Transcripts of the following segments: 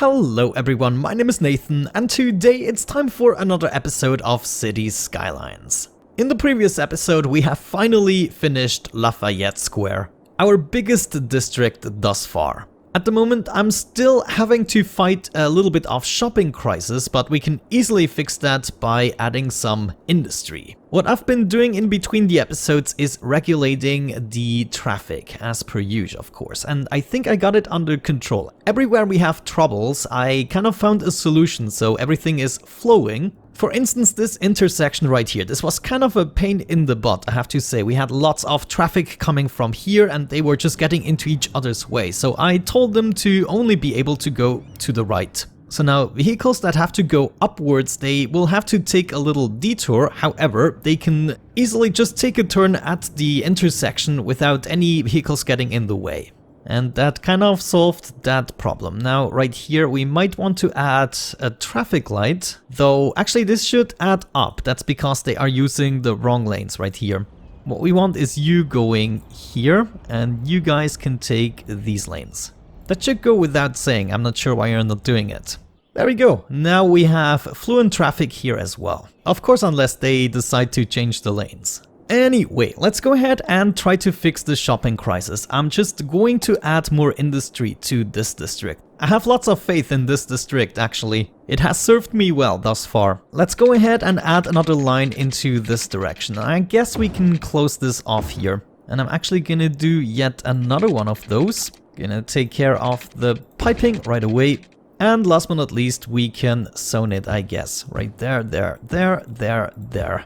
Hello everyone, my name is Nathan, and today it's time for another episode of Cities Skylines. In the previous episode we have finally finished Lafayette Square, our biggest district thus far. At the moment I'm still having to fight a little bit of shopping crisis, but we can easily fix that by adding some industry. What I've been doing in between the episodes is regulating the traffic, as per usual of course, and I think I got it under control. Everywhere we have troubles, I kind of found a solution so everything is flowing. For instance, this intersection right here, this was kind of a pain in the butt, I have to say. We had lots of traffic coming from here and they were just getting into each other's way, so I told them to only be able to go to the right. So now, vehicles that have to go upwards, they will have to take a little detour. However, they can easily just take a turn at the intersection without any vehicles getting in the way. And that kind of solved that problem. Now, right here, we might want to add a traffic light, though actually this should add up. That's because they are using the wrong lanes right here. What we want is you going here, and you guys can take these lanes. That should go without saying. I'm not sure why you're not doing it. There we go. Now we have fluent traffic here as well. Of course, unless they decide to change the lanes. Anyway, let's go ahead and try to fix the shopping crisis. I'm just going to add more industry to this district. I have lots of faith in this district actually. It has served me well thus far. Let's go ahead and add another line into this direction. I guess we can close this off here. And I'm actually gonna do yet another one of those. Gonna take care of the piping right away. And last but not least, we can zone it, I guess. Right there, there, there, there, there.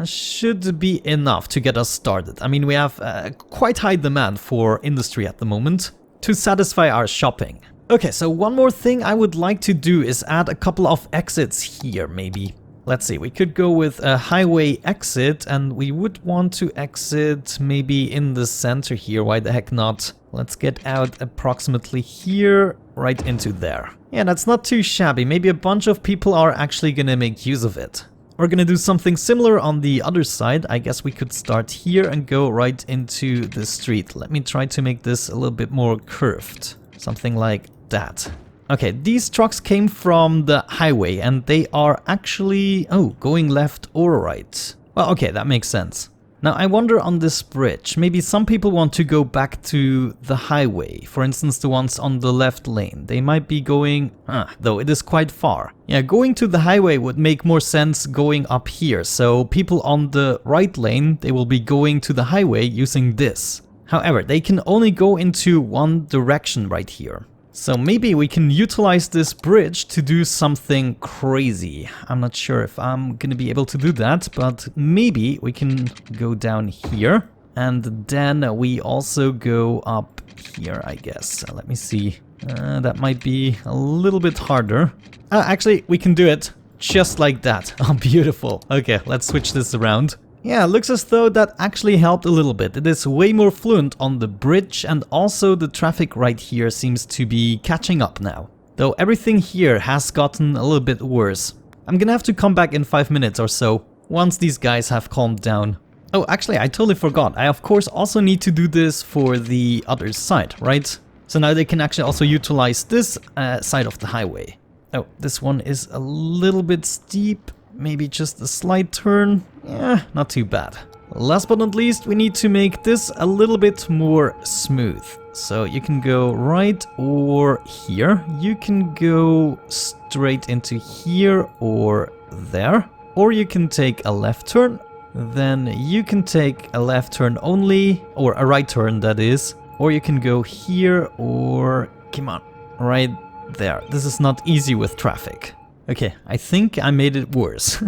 Should be enough to get us started. I mean, we have quite high demand for industry at the moment to satisfy our shopping. Okay, so one more thing I would like to do is add a couple of exits here, maybe. Let's see, we could go with a highway exit, and we would want to exit maybe in the center here. Why the heck not? Let's get out approximately here, right into there. Yeah, that's not too shabby. Maybe a bunch of people are actually gonna make use of it. We're gonna do something similar on the other side. I guess we could start here and go right into the street. Let me try to make this a little bit more curved. Something like that. Okay, these trucks came from the highway and they are actually, going left or right. Well, okay, that makes sense. Now I wonder on this bridge, maybe some people want to go back to the highway. For instance, the ones on the left lane. They might be going, though it is quite far. Yeah, going to the highway would make more sense going up here. So people on the right lane, they will be going to the highway using this. However, they can only go into one direction right here. So maybe we can utilize this bridge to do something crazy. I'm not sure if I'm gonna be able to do that, but maybe we can go down here. And then we also go up here, I guess. Let me see. That might be a little bit harder. Actually, we can do it just like that. Oh, beautiful. Okay, let's switch this around. Yeah, looks as though that actually helped a little bit. It is way more fluent on the bridge, and also the traffic right here seems to be catching up now. Though everything here has gotten a little bit worse. I'm gonna have to come back in 5 minutes or so, once these guys have calmed down. Oh, actually, I totally forgot. I of course also need to do this for the other side, right? So now they can actually also utilize this side of the highway. Oh, this one is a little bit steep. Maybe just a slight turn. Yeah, not too bad. Last but not least, we need to make this a little bit more smooth. So you can go right or here. You can go straight into here or there. Or you can take a left turn. Then you can take a left turn only, or a right turn that is. Or you can go here or, come on, right there. This is not easy with traffic. Okay, I think I made it worse.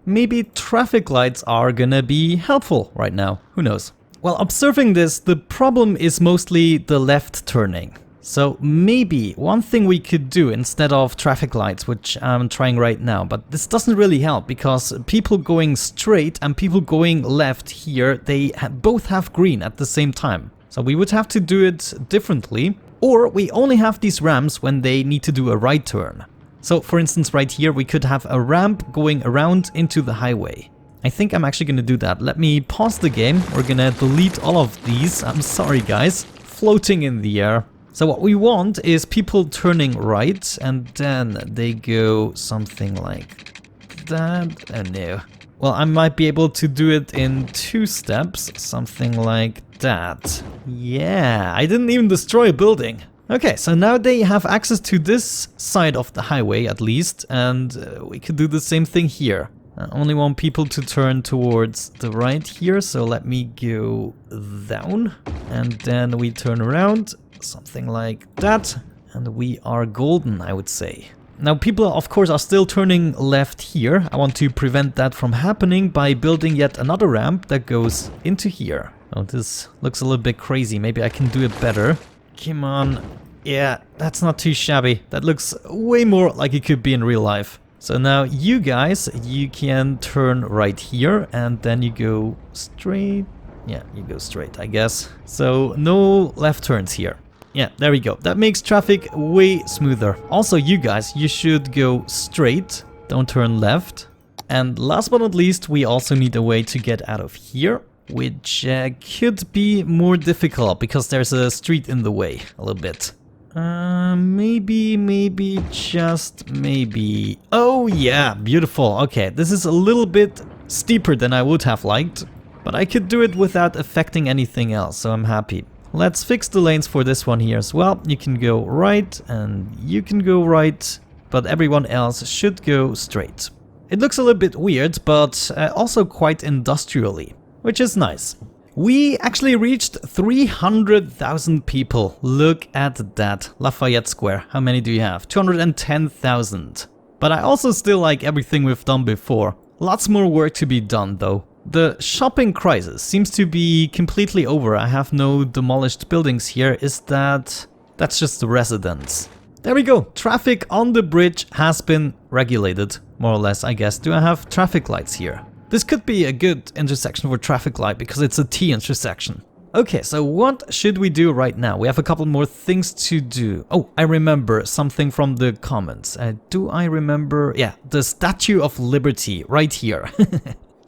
Maybe traffic lights are gonna be helpful right now, who knows. While observing this, the problem is mostly the left turning. So maybe one thing we could do instead of traffic lights, which I'm trying right now, but this doesn't really help because people going straight and people going left here, they both have green at the same time. So we would have to do it differently, or we only have these ramps when they need to do a right turn. So for instance right here we could have a ramp going around into the highway. I think I'm actually gonna do that. Let me pause the game. We're gonna delete all of these. I'm sorry guys. Floating in the air. So what we want is people turning right, and then they go something like that. Oh no. Well, I might be able to do it in 2 steps, something like that. Yeah, I didn't even destroy a building. Okay, so now they have access to this side of the highway at least, and we could do the same thing here. I only want people to turn towards the right here, so let me go down, and then we turn around, something like that, and we are golden, I would say. Now people of course are still turning left here. I want to prevent that from happening by building yet another ramp that goes into here. Oh, this looks a little bit crazy, maybe I can do it better. Come on, yeah, that's not too shabby. That looks way more like it could be in real life. So now you guys, you can turn right here and then you go straight. Yeah, you go straight, I guess. So no left turns here. Yeah, there we go. That makes traffic way smoother. Also, you guys, you should go straight. Don't turn left. And last but not least, we also need a way to get out of here, which could be more difficult because there's a street in the way a little bit. Maybe, just maybe. Oh yeah, beautiful. Okay, this is a little bit steeper than I would have liked, but I could do it without affecting anything else, so I'm happy. Let's fix the lanes for this one here as well. You can go right and you can go right, but everyone else should go straight. It looks a little bit weird, but also quite industrially, which is nice. We actually reached 300,000 people. Look at that. Lafayette Square. How many do you have? 210,000. But I also still like everything we've done before. Lots more work to be done though. The shopping crisis seems to be completely over. I have no demolished buildings here. That's just the residents. There we go. Traffic on the bridge has been regulated, more or less, I guess. Do I have traffic lights here? This could be a good intersection for traffic light because it's a T intersection. Okay, so what should we do right now? We have a couple more things to do. Oh, I remember something from the comments. Do I remember? Yeah, the Statue of Liberty right here.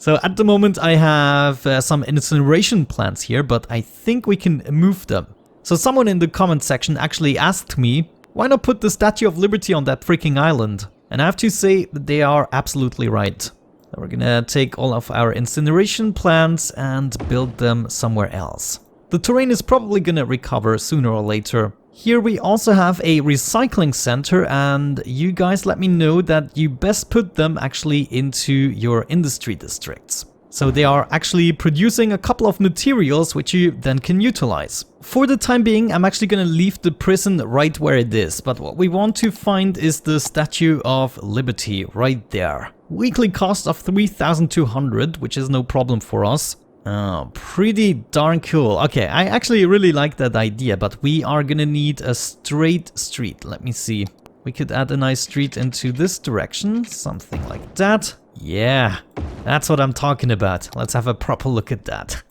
So at the moment I have some incineration plants here, but I think we can move them. So someone in the comment section actually asked me, why not put the Statue of Liberty on that freaking island? And I have to say that they are absolutely right. We're gonna take all of our incineration plants and build them somewhere else. The terrain is probably gonna recover sooner or later. Here we also have a recycling center, and you guys let me know that you best put them actually into your industry districts. So they are actually producing a couple of materials which you then can utilize. For the time being, I'm actually gonna leave the prison right where it is, but what we want to find is the Statue of Liberty right there. Weekly cost of 3,200, which is no problem for us. Oh, pretty darn cool. Okay, I actually really like that idea, but we are gonna need a straight street. Let me see. We could add a nice street into this direction, something like that. Yeah, that's what I'm talking about. Let's have a proper look at that.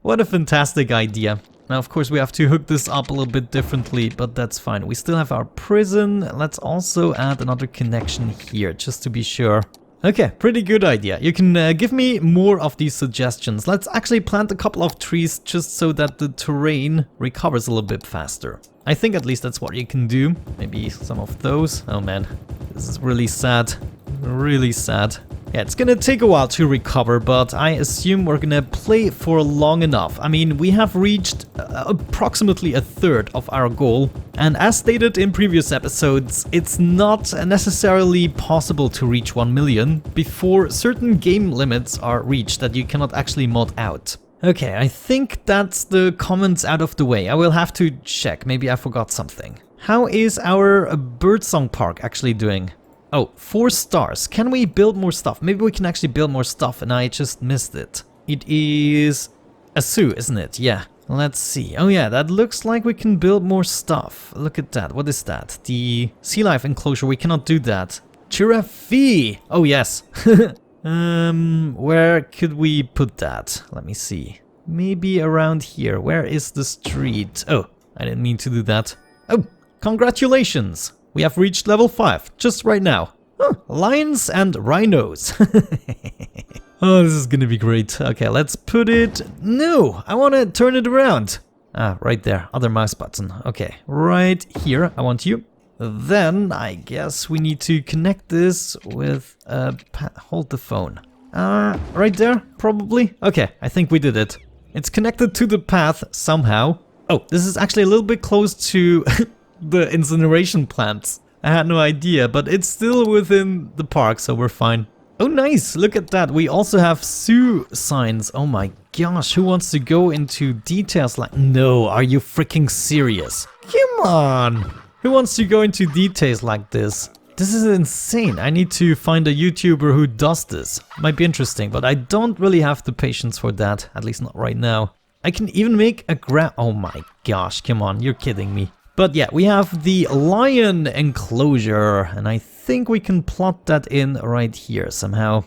What a fantastic idea. Now, of course, we have to hook this up a little bit differently, but that's fine. We still have our prison. Let's also add another connection here, just to be sure. Okay, pretty good idea. You can give me more of these suggestions. Let's actually plant a couple of trees just so that the terrain recovers a little bit faster. I think at least that's what you can do. Maybe some of those. Oh man, this is really sad. Really sad. Yeah, it's gonna take a while to recover, but I assume we're gonna play for long enough. I mean, we have reached approximately a third of our goal, and as stated in previous episodes, it's not necessarily possible to reach 1 million before certain game limits are reached that you cannot actually mod out. Okay, I think that's the comments out of the way. I will have to check, maybe I forgot something. How is our Birdsong Park actually doing? Oh, 4 stars. Can we build more stuff? Maybe we can actually build more stuff and I just missed it. It is a zoo, isn't it? Yeah. Let's see. Oh yeah, that looks like we can build more stuff. Look at that. What is that? The sea life enclosure. We cannot do that. Giraffe! Oh yes. Where could we put that? Let me see. Maybe around here. Where is the street? Oh, I didn't mean to do that. Oh, congratulations! We have reached level 5, just right now. Lions and rhinos. Oh, this is gonna be great. Okay, let's put it... No, I want to turn it around. Ah, right there, other mouse button. Okay, right here, I want you. Then I guess we need to connect this with hold the phone. Right there, probably. Okay, I think we did it. It's connected to the path somehow. Oh, this is actually a little bit close to the incineration plants. I had no idea, but it's still within the park, so we're fine. Oh, nice. Look at that. We also have Sue signs. Oh my gosh, who wants to go into details like... No, are you freaking serious? Come on. Who wants to go into details like this? This is insane. I need to find a YouTuber who does this. Might be interesting, but I don't really have the patience for that. At least not right now. I can even make a Oh my gosh, come on, you're kidding me. But yeah, we have the lion enclosure, and I think we can plot that in right here somehow.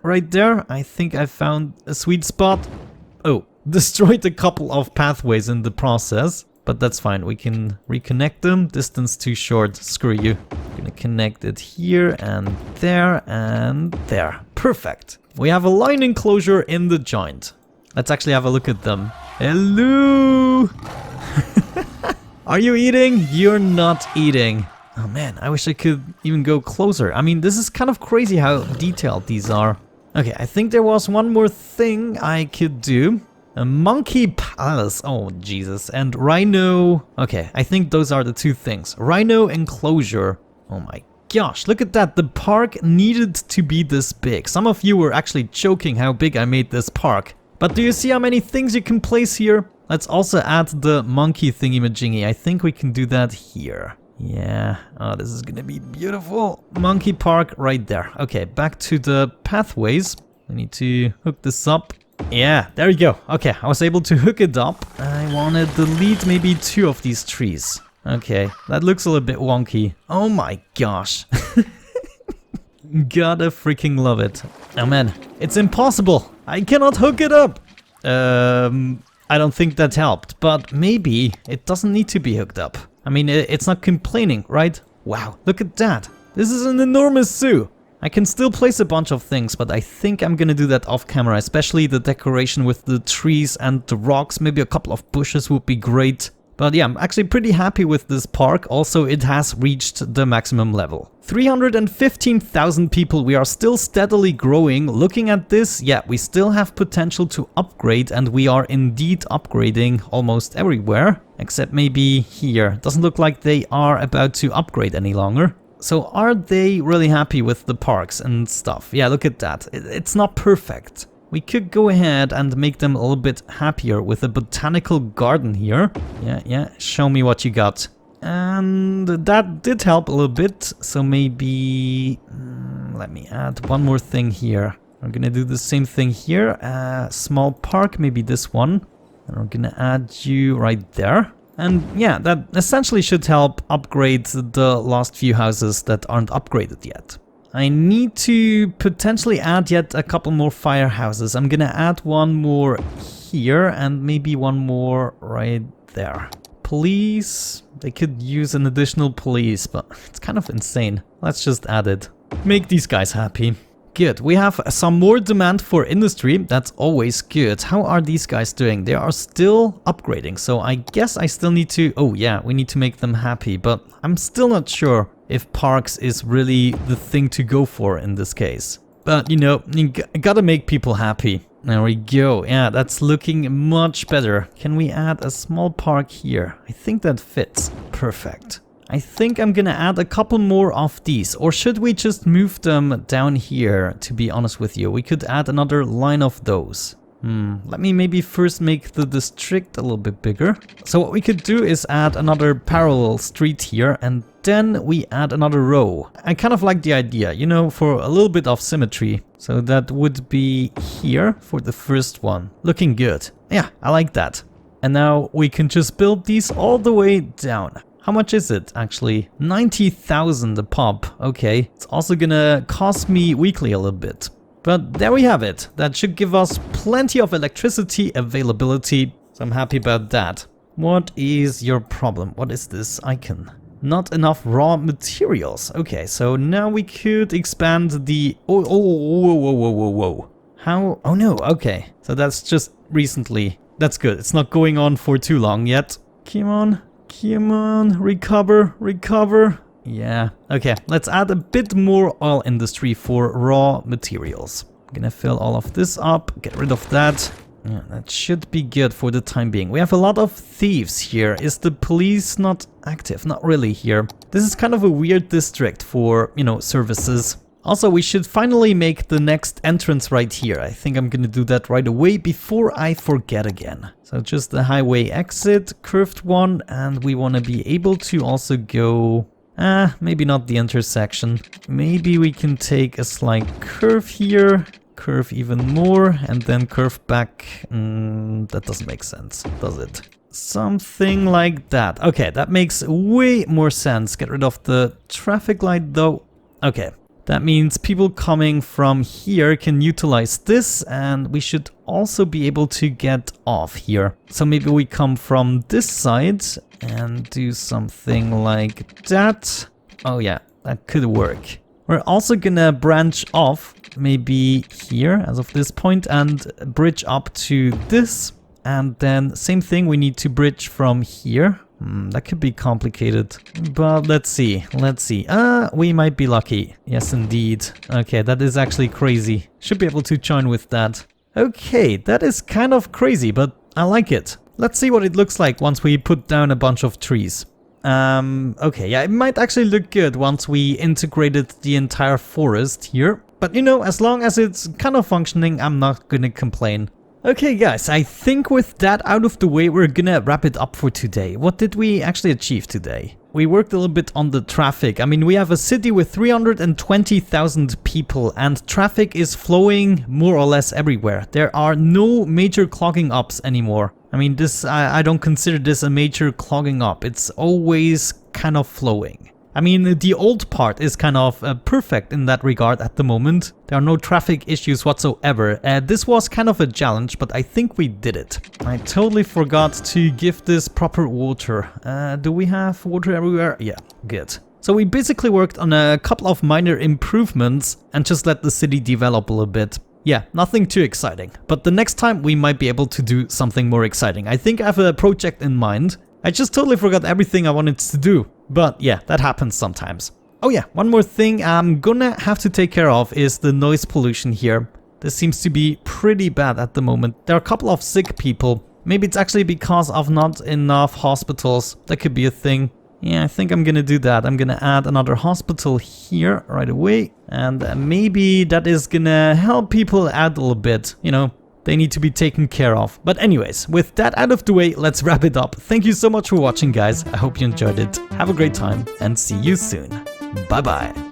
Right there, I think I found a sweet spot. Oh, destroyed a couple of pathways in the process, but that's fine. We can reconnect them. Distance too short, screw you. Gonna connect it here and there and there. Perfect. We have a lion enclosure in the joint. Let's actually have a look at them. Hello! Are you eating? You're not eating. Oh man, I wish I could even go closer. I mean, this is kind of crazy how detailed these are. Okay, I think there was one more thing I could do. A monkey palace. Oh, Jesus. And rhino. Okay, I think those are the two things. Rhino enclosure. Oh my gosh, look at that. The park needed to be this big. Some of you were actually joking how big I made this park. But do you see how many things you can place here? Let's also add the monkey thingy-majingy. I think we can do that here. Yeah. Oh, this is gonna be beautiful. Monkey park right there. Okay, back to the pathways. We need to hook this up. Yeah, there you go. Okay, I was able to hook it up. I want to delete maybe 2 of these trees. Okay, that looks a little bit wonky. Oh my gosh. Gotta freaking love it. Oh man, it's impossible. I cannot hook it up. I don't think that helped, but maybe it doesn't need to be hooked up. I mean, it's not complaining, right? Wow, look at that. This is an enormous zoo. I can still place a bunch of things, but I think I'm gonna do that off camera, especially the decoration with the trees and the rocks. Maybe a couple of bushes would be great. But yeah, I'm actually pretty happy with this park. Also, it has reached the maximum level. 315,000 people, we are still steadily growing. Looking at this, yeah, we still have potential to upgrade, and we are indeed upgrading almost everywhere. Except maybe here. Doesn't look like they are about to upgrade any longer. So are they really happy with the parks and stuff? Yeah, look at that. It's not perfect. We could go ahead and make them a little bit happier with a botanical garden here. Yeah, show me what you got. And that did help a little bit, so maybe... let me add one more thing here. We're gonna do the same thing here. Small park, maybe this one. And we're gonna add you right there. And yeah, that essentially should help upgrade the last few houses that aren't upgraded yet. I need to potentially add yet a couple more firehouses. I'm gonna add one more here and maybe one more right there. Police. They could use an additional police, but it's kind of insane. Let's just add it. Make these guys happy. Good. We have some more demand for industry. That's always good. How are these guys doing? They are still upgrading, so I guess I still need to... Oh yeah, we need to make them happy, but I'm still not sure if parks is really the thing to go for in this case. But you know, you gotta make people happy. There we go. Yeah, that's looking much better. Can we add a small park here? I think that fits. Perfect. I think I'm gonna add a couple more of these, or should we just move them down here, to be honest with you? We could add another line of those. Let me maybe first make the district a little bit bigger. So what we could do is add another parallel street here, and then we add another row. I kind of like the idea, you know, for a little bit of symmetry. So that would be here for the first one. Looking good. Yeah, I like that. And now we can just build these all the way down. How much is it actually? 90,000 a pop. Okay, it's also gonna cost me weekly a little bit. But there we have it. That should give us plenty of electricity availability. So I'm happy about that. What is your problem? What is this icon? Not enough raw materials. Okay, so now we could expand the... Whoa. How? Oh no, okay. So that's just recently That's good. It's not going on for too long yet. Come on. Come on. Recover. Recover. Yeah. Okay, let's add a bit more oil industry for raw materials. I'm gonna fill all of this up. Get rid of that. Yeah, that should be good for the time being. We have a lot of thieves here. Is the police not active? Not really here. This is kind of a weird district for, you know, services. Also, we should finally make the next entrance right here. I think I'm gonna do that right away before I forget again. So just the highway exit, curved one, and we want to be able to also go... maybe not the intersection. Maybe we can take a slight curve here, curve even more, and then curve back. That doesn't make sense, does it? Something like that. Okay, that makes way more sense. Get rid of the traffic light though. Okay. That means people coming from here can utilize this, and we should also be able to get off here. So maybe we come from this side and do something like that. Oh yeah, that could work. We're also gonna branch off maybe here as of this point and bridge up to this. And then same thing, we need to bridge from here. That could be complicated, but let's see. We might be lucky. Yes, indeed. Okay, that is actually crazy. Should be able to join with that. Okay, that is kind of crazy, but I like it. Let's see what it looks like once we put down a bunch of trees. Okay, yeah, it might actually look good once we integrated the entire forest here. But you know, as long as it's kind of functioning, I'm not gonna complain. Okay guys, I think with that out of the way, we're gonna wrap it up for today. What did we actually achieve today? We worked a little bit on the traffic. I mean, we have a city with 320,000 people and traffic is flowing more or less everywhere. There are no major clogging ups anymore. I mean, this I don't consider this a major clogging up. It's always kind of flowing. I mean, the old part is kind of perfect in that regard at the moment. There are no traffic issues whatsoever. This was kind of a challenge, but I think we did it. I totally forgot to give this proper water. Do we have water everywhere? Yeah, good. So we basically worked on a couple of minor improvements and just let the city develop a little bit. Yeah, nothing too exciting. But the next time we might be able to do something more exciting. I think I have a project in mind. I just totally forgot everything I wanted to do. But yeah, that happens sometimes. Oh yeah, one more thing I'm gonna have to take care of is the noise pollution here. This seems to be pretty bad at the moment. There are a couple of sick people. Maybe it's actually because of not enough hospitals. That could be a thing. Yeah, I think I'm gonna do that. I'm gonna add another hospital here right away. And maybe that is gonna help people out a little bit, you know. They need to be taken care of. But anyways, with that out of the way, let's wrap it up. Thank you so much for watching, guys. I hope you enjoyed it. Have a great time and see you soon. Bye bye.